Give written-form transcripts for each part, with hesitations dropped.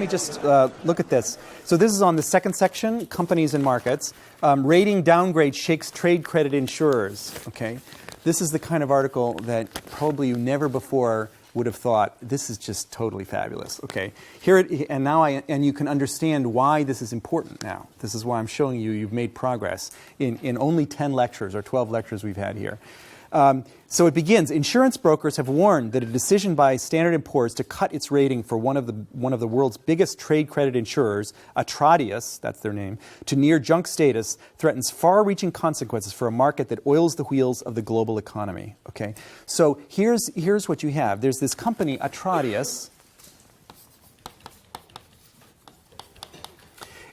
me just look at this. So this is on the second section, companies and markets. Rating downgrade shakes trade credit insurers. Okay, this is the kind of article that probably you never before would have thought, this is just totally fabulous. Okay, and you can understand why this is important now. This is why I'm showing you you've made progress in only 10 lectures or 12 lectures we've had here. So it begins. Insurance brokers have warned that a decision by Standard & Poor's to cut its rating for one of the world's biggest trade credit insurers, Atradius, that's their name, to near junk status threatens far-reaching consequences for a market that oils the wheels of the global economy. Okay, so here's what you have. There's this company, Atradius,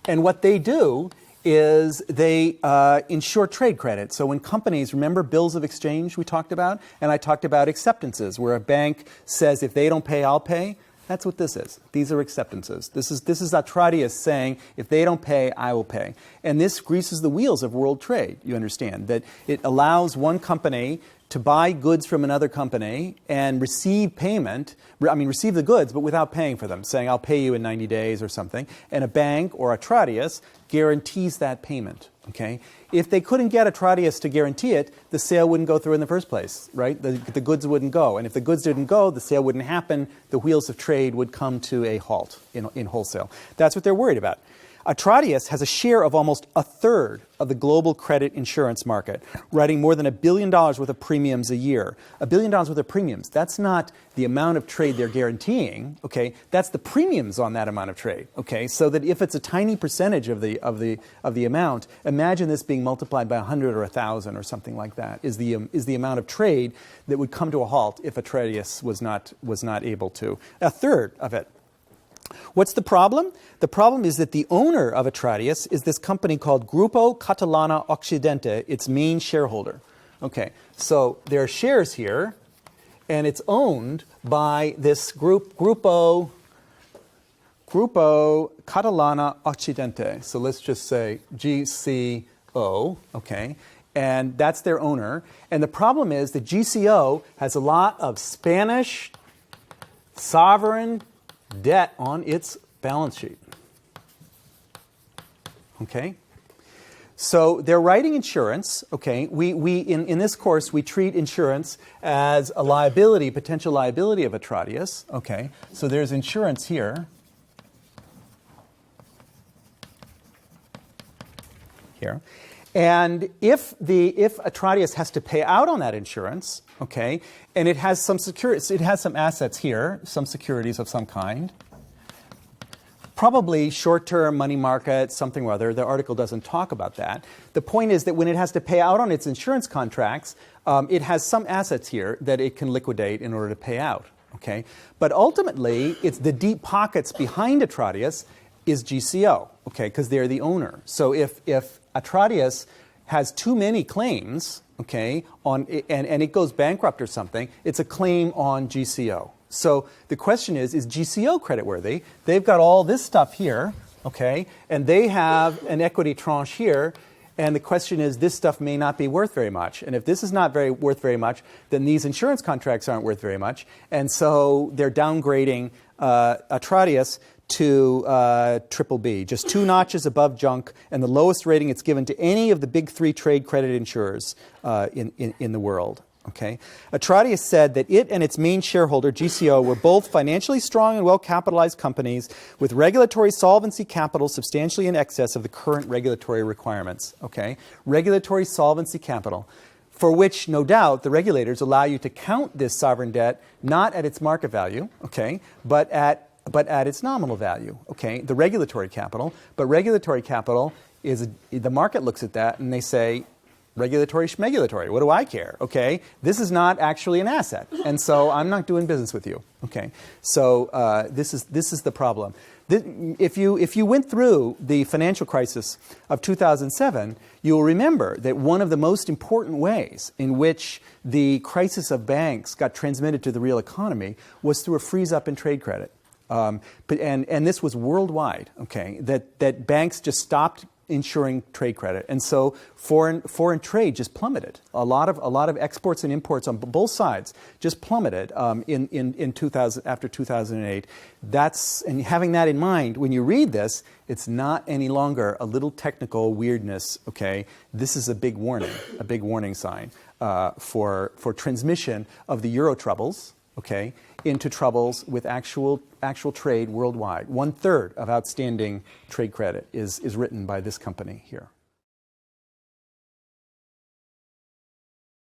and what they do is they insure trade credit. So when companies, remember bills of exchange we talked about? And I talked about acceptances, where a bank says if they don't pay, I'll pay. That's what this is. These are acceptances. This is Atradius saying, if they don't pay, I will pay. And this greases the wheels of world trade, you understand, that it allows one company to buy goods from another company and receive payment, receive the goods, but without paying for them, saying, I'll pay you in 90 days or something. And a bank or Atradius guarantees that payment. Okay? If they couldn't get Atradius to guarantee it, the sale wouldn't go through in the first place, right? The goods wouldn't go. And if the goods didn't go, the sale wouldn't happen. The wheels of trade would come to a halt in wholesale. That's what they're worried about. Atradius has a share of almost a third of the global credit insurance market, writing more than $1 billion worth of premiums a year. $1 billion worth of premiums. That's not the amount of trade they're guaranteeing. Okay, that's the premiums on that amount of trade. Okay, so that if it's a tiny percentage of the amount, imagine this being multiplied by 100 or 1,000 or something like that. Is the amount of trade that would come to a halt if Atradius was not able to. A third of it. What's the problem? The problem is that the owner of Atradius is this company called Grupo Catalana Occidente, its main shareholder. Okay, so there are shares here, and it's owned by this Grupo Catalana Occidente. So let's just say GCO, okay, and that's their owner. And the problem is that GCO has a lot of Spanish sovereign debt on its balance sheet. Okay? So they're writing insurance. Okay? We in this course, we treat insurance as a liability, potential liability of Atradius. Okay? So there's insurance here. Here. And if Atradius has to pay out on that insurance, okay, and it has some assets here, some securities of some kind, probably short-term money market, something or other. The article doesn't talk about that. The point is that when it has to pay out on its insurance contracts, it has some assets here that it can liquidate in order to pay out. Okay, but ultimately, it's the deep pockets behind Atradius is GCO. Okay, because they're the owner. So if Atradius has too many claims, okay, and it goes bankrupt or something, it's a claim on GCO. So the question is GCO creditworthy? They've got all this stuff here, okay, and they have an equity tranche here, and the question is this stuff may not be worth very much. And if this is not worth very much, then these insurance contracts aren't worth very much. And so they're downgrading Atradius to BBB, just 2 notches above junk, and the lowest rating it's given to any of the big 3 trade credit insurers in the world. Okay, Atradius said that it and its main shareholder, GCO, were both financially strong and well-capitalized companies with regulatory solvency capital substantially in excess of the current regulatory requirements. Okay, regulatory solvency capital, for which, no doubt, the regulators allow you to count this sovereign debt not at its market value, okay, but at its nominal value, okay, the regulatory capital. But regulatory capital is, the market looks at that and they say, regulatory schmegulatory, what do I care, okay? This is not actually an asset, and so I'm not doing business with you, okay? So this is the problem. If you went through the financial crisis of 2007, you will remember that one of the most important ways in which the crisis of banks got transmitted to the real economy was through a freeze-up in trade credit. And this was worldwide, okay, that banks just stopped insuring trade credit. And so foreign trade just plummeted. A lot of exports and imports on both sides just plummeted in 2000, after 2008. And having that in mind, when you read this, it's not any longer a little technical weirdness, okay? This is a big warning sign for transmission of the euro troubles, okay, into troubles with actual trade worldwide. 1/3 of outstanding trade credit is written by this company here.